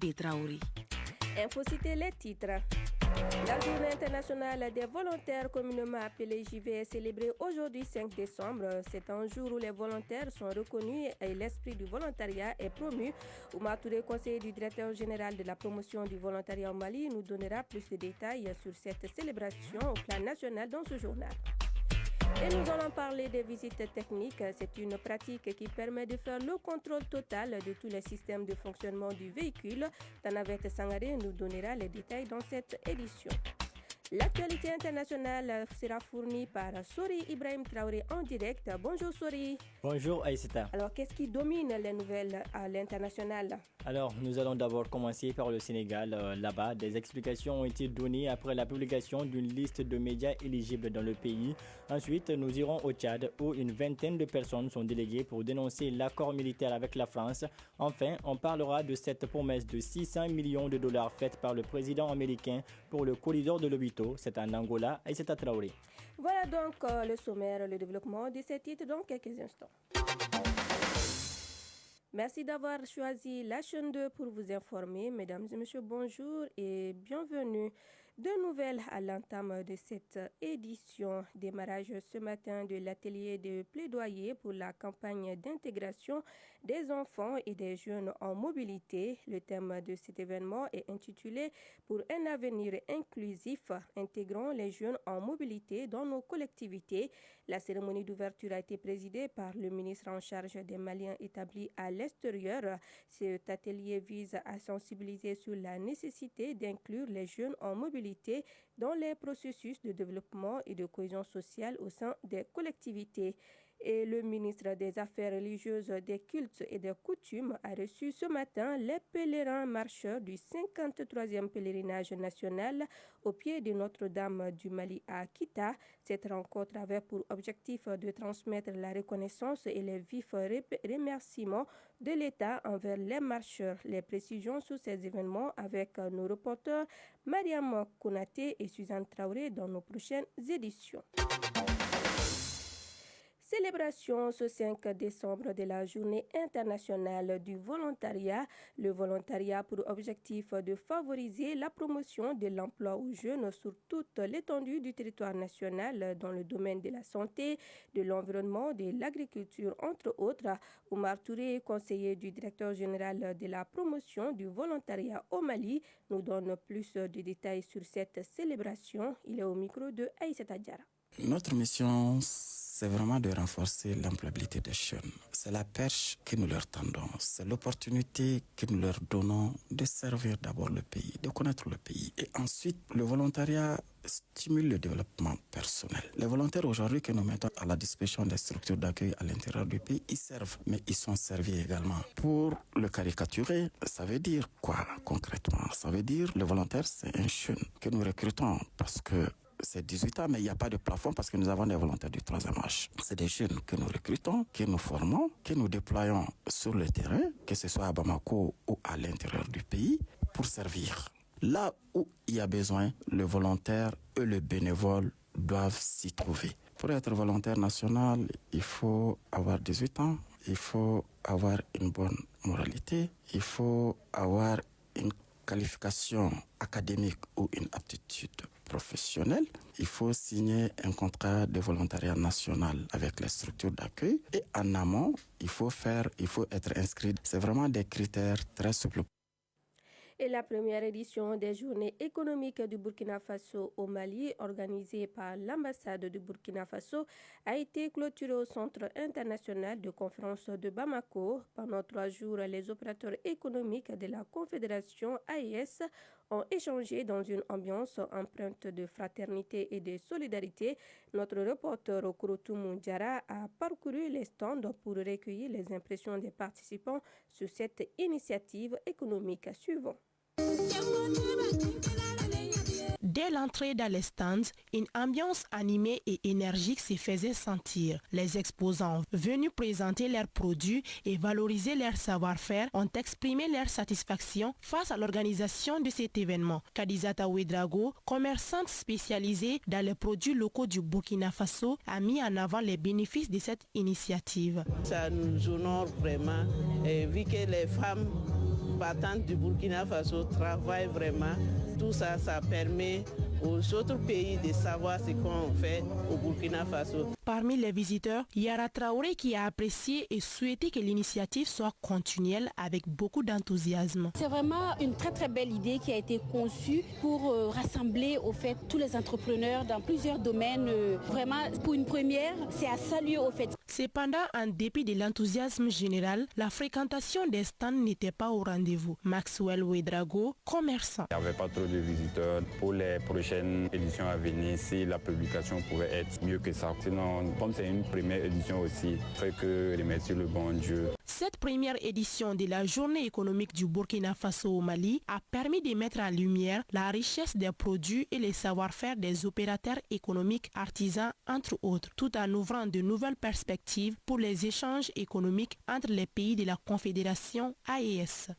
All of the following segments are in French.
Bébé Traoré. Info citer les titres. La journée internationale des volontaires, communément appelée JV, est célébrée aujourd'hui 5 décembre. C'est un jour où les volontaires sont reconnus et l'esprit du volontariat est promu. Oumar Touré, conseiller du directeur général de la promotion du volontariat au Mali, nous donnera plus de détails sur cette célébration au plan national dans ce journal. Et nous allons parler des visites techniques. C'est une pratique qui permet de faire le contrôle total de tous les systèmes de fonctionnement du véhicule. Tanavette Sangaré nous donnera les détails dans cette édition. L'actualité internationale sera fournie par Sori Ibrahim Traoré en direct. Bonjour Sori. Bonjour Aïssata. Alors qu'est-ce qui domine les nouvelles à l'international? Alors nous allons d'abord commencer par le Sénégal. Là-bas, des explications ont été données après la publication d'une liste de médias éligibles dans le pays. Ensuite, nous irons au Tchad où une vingtaine de personnes sont déléguées pour dénoncer l'accord militaire avec la France. Enfin, on parlera de cette promesse de 600 millions de dollars faite par le président américain pour le corridor de Lobito. C'est en Angola, Aïssata Traoré. Voilà donc le sommaire, le développement de ces titres dans quelques instants. Merci d'avoir choisi la chaîne 2 pour vous informer. Mesdames et messieurs, bonjour et bienvenue. Deux nouvelles à l'entame de cette édition. Démarrage ce matin de l'atelier de plaidoyer pour la campagne d'intégration des enfants et des jeunes en mobilité. Le thème de cet événement est intitulé « Pour un avenir inclusif, intégrons les jeunes en mobilité dans nos collectivités ». La cérémonie d'ouverture a été présidée par le ministre en charge des Maliens établis à l'extérieur. Cet atelier vise à sensibiliser sur la nécessité d'inclure les jeunes en mobilité dans les processus de développement et de cohésion sociale au sein des collectivités. Et le ministre des Affaires religieuses, des cultes et des coutumes a reçu ce matin les pèlerins marcheurs du 53e pèlerinage national au pied de Notre-Dame du Mali à Kita. Cette rencontre avait pour objectif de transmettre la reconnaissance et les vifs remerciements de l'État envers les marcheurs. Les précisions sur ces événements avec nos reporters Mariam Konaté et Suzanne Traoré dans nos prochaines éditions. Célébration ce 5 décembre de la Journée internationale du volontariat. Le volontariat a pour objectif de favoriser la promotion de l'emploi aux jeunes sur toute l'étendue du territoire national dans le domaine de la santé, de l'environnement, de l'agriculture, entre autres. Oumar Touré, conseiller du directeur général de la promotion du volontariat au Mali, nous donne plus de détails sur cette célébration. Il est au micro de Aïssata Diarra. Notre mission, c'est vraiment de renforcer l'employabilité des jeunes. C'est la perche que nous leur tendons. C'est l'opportunité que nous leur donnons de servir d'abord le pays, de connaître le pays. Et ensuite, le volontariat stimule le développement personnel. Les volontaires aujourd'hui que nous mettons à la disposition des structures d'accueil à l'intérieur du pays, ils servent, mais ils sont servis également. Pour le caricaturer, ça veut dire quoi concrètement? Ça veut dire le volontaire, c'est un jeune que nous recrutons parce que c'est 18 ans, mais il n'y a pas de plafond parce que nous avons des volontaires du 3e âge. C'est des jeunes que nous recrutons, que nous formons, que nous déployons sur le terrain, que ce soit à Bamako ou à l'intérieur du pays, pour servir. Là où il y a besoin, le volontaire et le bénévole doivent s'y trouver. Pour être volontaire national, il faut avoir 18 ans, il faut avoir une bonne moralité, il faut avoir une qualification académique ou une aptitude professionnelle, il faut signer un contrat de volontariat national avec les structures d'accueil et en amont, il faut être inscrit. C'est vraiment des critères très souples. Et la première édition des Journées économiques du Burkina Faso au Mali, organisée par l'ambassade du Burkina Faso, a été clôturée au Centre international de conférence de Bamako. Pendant 3 jours, les opérateurs économiques de la Confédération AES ont échangé dans une ambiance empreinte de fraternité et de solidarité. Notre reporter Okouroutoumou Diarra a parcouru les stands pour recueillir les impressions des participants sur cette initiative économique. Suivant. Dès l'entrée dans les stands, une ambiance animée et énergique se faisait sentir. Les exposants venus présenter leurs produits et valoriser leur savoir-faire ont exprimé leur satisfaction face à l'organisation de cet événement. Kadizata Ouedrago, commerçante spécialisée dans les produits locaux du Burkina Faso, a mis en avant les bénéfices de cette initiative. Ça nous honore vraiment, vu que les femmes battantes du Burkina Faso travaillent vraiment. Tout ça, ça permet aux autres pays de savoir ce qu'on fait au Burkina Faso. Parmi les visiteurs, Yara Traoré qui a apprécié et souhaité que l'initiative soit continuelle avec beaucoup d'enthousiasme. C'est vraiment une très très belle idée qui a été conçue pour rassembler au fait tous les entrepreneurs dans plusieurs domaines. Vraiment, pour une première, c'est à saluer au fait. Cependant, en dépit de l'enthousiasme général, la fréquentation des stands n'était pas au rendez-vous. Maxwell Ouedraogo, commerçant. Il n'y avait pas trop de visiteurs. Pour les prochaines éditions à venir, si la publication pouvait être mieux que ça. Sinon, comme c'est une première édition aussi, il faut que remercier le bon Dieu. Cette première édition de la journée économique du Burkina Faso au Mali a permis de mettre en lumière la richesse des produits et les savoir-faire des opérateurs économiques artisans, entre autres, tout en ouvrant de nouvelles perspectives pour les échanges économiques entre les pays de la Confédération AES.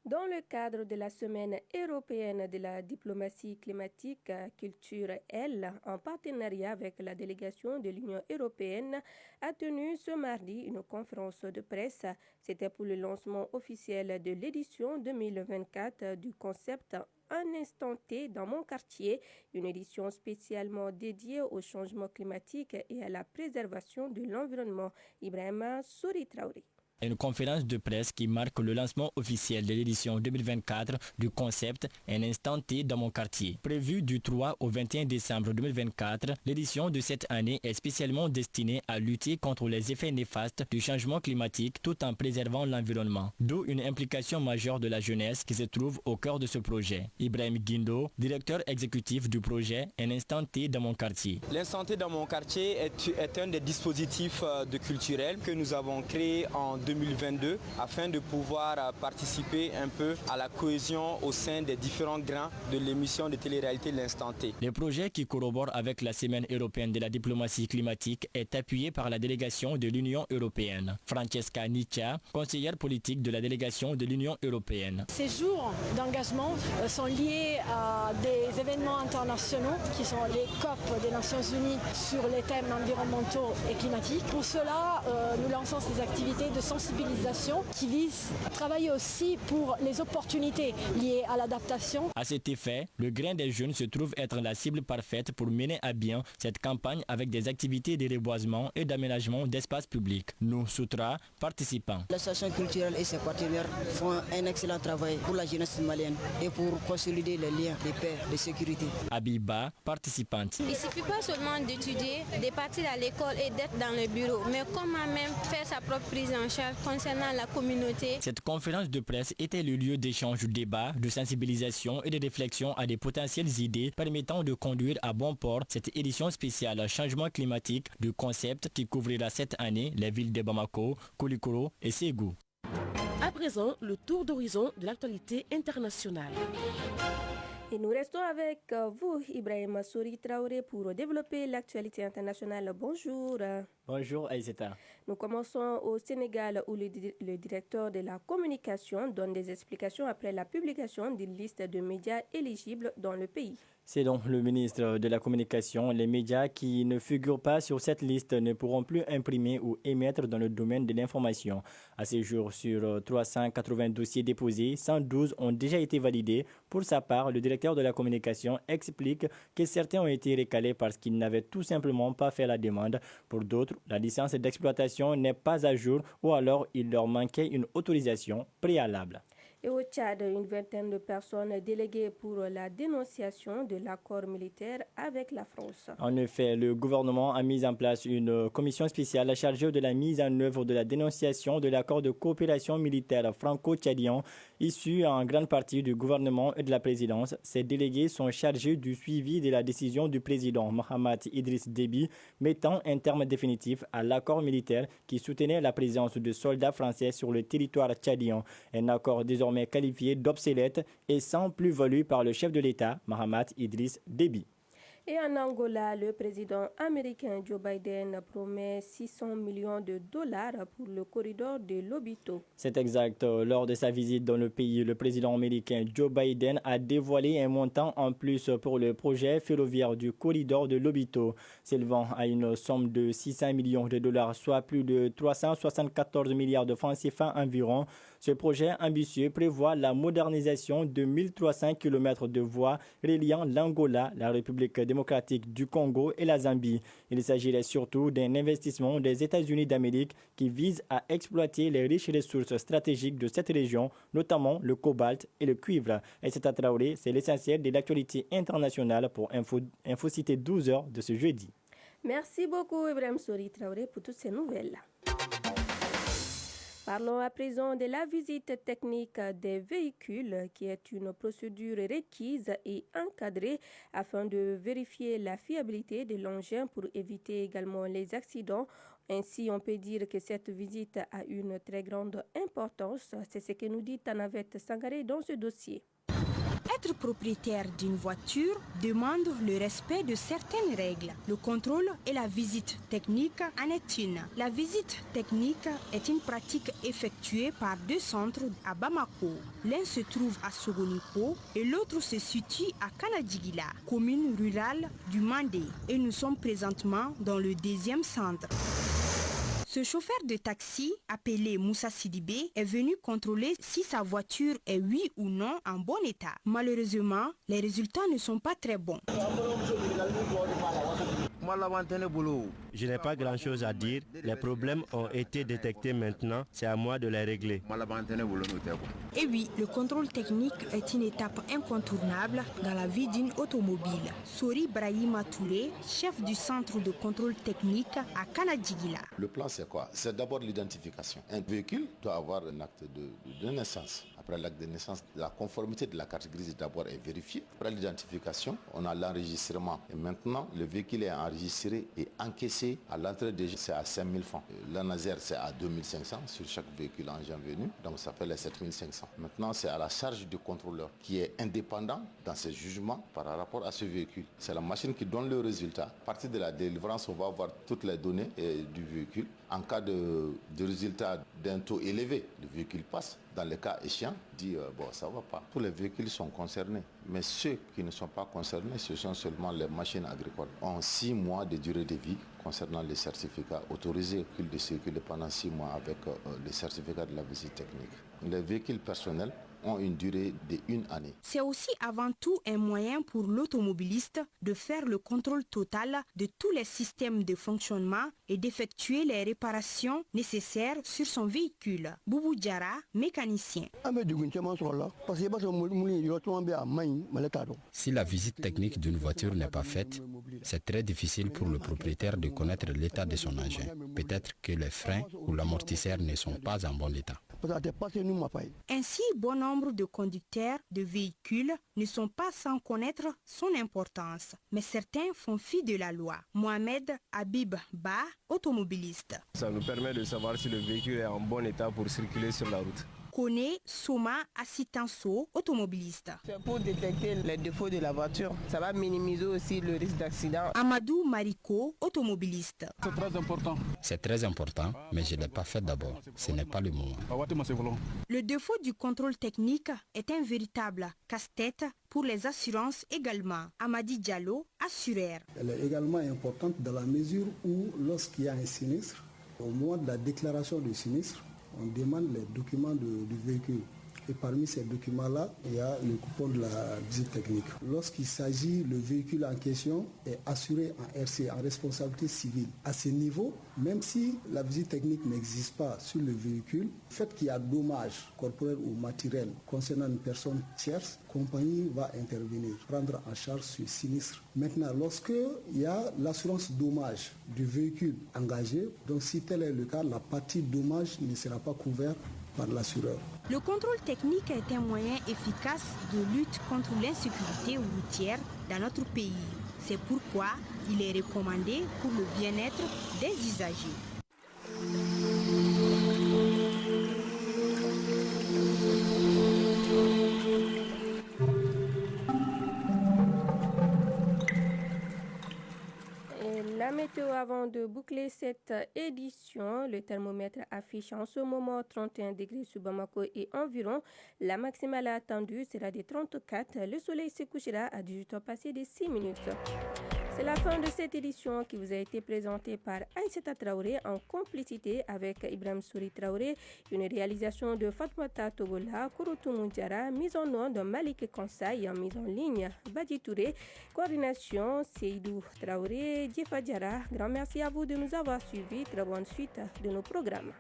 Dans le cadre de la Semaine européenne de la diplomatie climatique, Culture L, en partenariat avec la délégation de l'Union européenne, a tenu ce mardi une conférence de presse. C'était pour le lancement officiel de l'édition 2024 du concept Un instant T dans mon quartier, une édition spécialement dédiée au changement climatique et à la préservation de l'environnement. Ibrahima Souri Traoré. Une conférence de presse qui marque le lancement officiel de l'édition 2024 du concept Un instant T dans mon quartier. Prévue du 3 au 21 décembre 2024, l'édition de cette année est spécialement destinée à lutter contre les effets néfastes du changement climatique tout en préservant l'environnement. D'où une implication majeure de la jeunesse qui se trouve au cœur de ce projet. Ibrahim Guindo, directeur exécutif du projet Un instant T dans mon quartier. L'Instant T dans mon quartier est un des dispositifs de culturels que nous avons créé en 2022 afin de pouvoir participer un peu à la cohésion au sein des différents grains de l'émission de télé-réalité L'Instant T. Le projet qui collabore avec la Semaine européenne de la diplomatie climatique est appuyé par la délégation de l'Union européenne. Francesca Niccia, conseillère politique de la délégation de l'Union européenne. Ces jours d'engagement sont liés à des événements internationaux qui sont les COP des Nations Unies sur les thèmes environnementaux et climatiques. Pour cela, nous lançons ces activités de sensibilisation qui visent à travailler aussi pour les opportunités liées à l'adaptation. À cet effet, le grain des jeunes se trouve être la cible parfaite pour mener à bien cette campagne avec des activités de reboisement et d'aménagement d'espaces publics. Nous, Soutra, participants. L'association culturelle et ses partenaires font un excellent travail pour la jeunesse malienne et pour consolider les liens de paix, de sécurité. Abiba, participante. Il ne suffit pas seulement d'étudier, de partir à l'école et d'être dans le bureau, mais comment même faire sa propre prise en charge concernant la communauté. Cette conférence de presse était le lieu d'échange, de débat, de sensibilisation et de réflexion à des potentielles idées permettant de conduire à bon port cette édition spéciale changement climatique du concept qui couvrira cette année les villes de Bamako, Koulikoro et Ségou. À présent, le tour d'horizon de l'actualité internationale. Et nous restons avec vous, Ibrahima Souri Traoré, pour développer l'actualité internationale. Bonjour. Bonjour, Aïseta. Nous commençons au Sénégal où le directeur de la communication donne des explications après la publication d'une liste de médias éligibles dans le pays. Selon le ministre de la Communication, les médias qui ne figurent pas sur cette liste ne pourront plus imprimer ou émettre dans le domaine de l'information. À ce jour, sur 380 dossiers déposés, 112 ont déjà été validés. Pour sa part, le directeur de la Communication explique que certains ont été recalés parce qu'ils n'avaient tout simplement pas fait la demande. Pour d'autres, la licence d'exploitation n'est pas à jour ou alors il leur manquait une autorisation préalable. Et au Tchad, une vingtaine de personnes déléguées pour la dénonciation de l'accord militaire avec la France. En effet, le gouvernement a mis en place une commission spéciale chargée de la mise en œuvre de la dénonciation de l'accord de coopération militaire franco-tchadien issu en grande partie du gouvernement et de la présidence. Ces délégués sont chargés du suivi de la décision du président Mohamed Idriss Déby mettant un terme définitif à l'accord militaire qui soutenait la présence de soldats français sur le territoire tchadien. Un accord désormais qualifié d'obsolète et sans plus-value par le chef de l'État, Mohamed Idriss Déby. Et en Angola, le président américain Joe Biden promet 600 millions de dollars pour le corridor de Lobito. C'est exact. Lors de sa visite dans le pays, le président américain Joe Biden a dévoilé un montant en plus pour le projet ferroviaire du corridor de Lobito, s'élevant à une somme de 600 millions de dollars, soit plus de 374 milliards de francs CFA environ. Ce projet ambitieux prévoit la modernisation de 1300 km de voies reliant l'Angola, la République démocratique du Congo et la Zambie. Il s'agirait surtout d'un investissement des États-Unis d'Amérique qui vise à exploiter les riches ressources stratégiques de cette région, notamment le cobalt et le cuivre. Et c'est à Traoré, c'est l'essentiel de l'actualité internationale pour InfoCité 12h de ce jeudi. Merci beaucoup Ibrahim Sori Traoré pour toutes ces nouvelles. Parlons à présent de la visite technique des véhicules, qui est une procédure requise et encadrée afin de vérifier la fiabilité de l'engin pour éviter également les accidents. Ainsi, on peut dire que cette visite a une très grande importance. C'est ce que nous dit Tanavette Sangaré dans ce dossier. Être propriétaire d'une voiture demande le respect de certaines règles. Le contrôle et la visite technique en est une. La visite technique est une pratique effectuée par deux centres à Bamako. L'un se trouve à Sogoniko et l'autre se situe à Kanadigila, commune rurale du Mandé. Et nous sommes présentement dans le deuxième centre. Ce chauffeur de taxi, appelé Moussa Sidibé, est venu contrôler si sa voiture est oui ou non en bon état. Malheureusement, les résultats ne sont pas très bons. Je n'ai pas grand-chose à dire. Les problèmes ont été détectés maintenant. C'est à moi de les régler. Et oui, le contrôle technique est une étape incontournable dans la vie d'une automobile. Sori Brahima Touré, chef du centre de contrôle technique à Kanadigila. Le plan, c'est quoi? C'est d'abord l'identification. Un véhicule doit avoir un acte de naissance. Après l'acte de naissance, la conformité de la carte grise d'abord est vérifiée. Après l'identification, on a l'enregistrement. Et maintenant, le véhicule est enregistré et encaissé à l'entrée des c'est à 5 000 francs. L'ANASER, c'est à 2 500 sur chaque véhicule engin venu. Donc ça fait les 7 500. Maintenant, c'est à la charge du contrôleur qui est indépendant dans ses jugements par rapport à ce véhicule. C'est la machine qui donne le résultat. À partir de la délivrance, on va avoir toutes les données du véhicule. En cas de résultat d'un taux élevé, le véhicule passe. Dans le cas échéant, dit bon, ça ne va pas. Tous les véhicules sont concernés. Mais ceux qui ne sont pas concernés, ce sont seulement les machines agricoles. En 6 mois de durée de vie concernant les certificats autorisés de circuler pendant 6 mois avec les certificats de la visite technique. Les véhicules personnels ont une durée de 1 année. C'est aussi avant tout un moyen pour l'automobiliste de faire le contrôle total de tous les systèmes de fonctionnement et d'effectuer les réparations nécessaires sur son véhicule. Boubou Diara, mécanicien. Si la visite technique d'une voiture n'est pas faite, c'est très difficile pour le propriétaire de connaître l'état de son engin. Peut-être que les freins ou l'amortisseur ne sont pas en bon état. Ainsi, bon nombre de conducteurs de véhicules ne sont pas sans connaître son importance, mais certains font fi de la loi. Mohamed Habib Ba, automobiliste. Ça nous permet de savoir si le véhicule est en bon état pour circuler sur la route. Connaît Soma Assitanso, automobiliste. C'est pour détecter les défauts de la voiture. Ça va minimiser aussi le risque d'accident. Amadou Mariko, automobiliste. C'est très important. C'est très important, mais je ne l'ai pas fait d'abord. Ce n'est pas le moment. Le défaut du contrôle technique est un véritable casse-tête pour les assurances également. Amadi Diallo, assureur. Elle est également importante dans la mesure où lorsqu'il y a un sinistre, au moment de la déclaration du sinistre, on demande les documents du véhicule. Et parmi ces documents-là, il y a le coupon de la visite technique. Lorsqu'il s'agit, le véhicule en question est assuré en RC, en responsabilité civile. À ce niveau, même si la visite technique n'existe pas sur le véhicule, le fait qu'il y a dommage corporel ou matériel concernant une personne tierce, la compagnie va intervenir, prendre en charge ce sinistre. Maintenant, lorsqu'il y a l'assurance dommage du véhicule engagé, donc si tel est le cas, la partie dommage ne sera pas couverte par l'assureur. Le contrôle technique est un moyen efficace de lutte contre l'insécurité routière dans notre pays. C'est pourquoi il est recommandé pour le bien-être des usagers. La météo avant de boucler cette édition, le thermomètre affiche en ce moment 31 degrés sur Bamako et environ. La maximale attendue sera de 34. Le soleil se couchera à 18h passé de 6 minutes. C'est la fin de cette édition qui vous a été présentée par Aïssata Traoré en complicité avec Ibrahim Souri Traoré, une réalisation de Fatmata Togola, Kouroutou Moundjara, mise en nom de Malik Konsaï, en mise en ligne Badi Touré, coordination Seydou Traoré, Djefa Diara. Grand merci à vous de nous avoir suivis. Très bonne suite de nos programmes.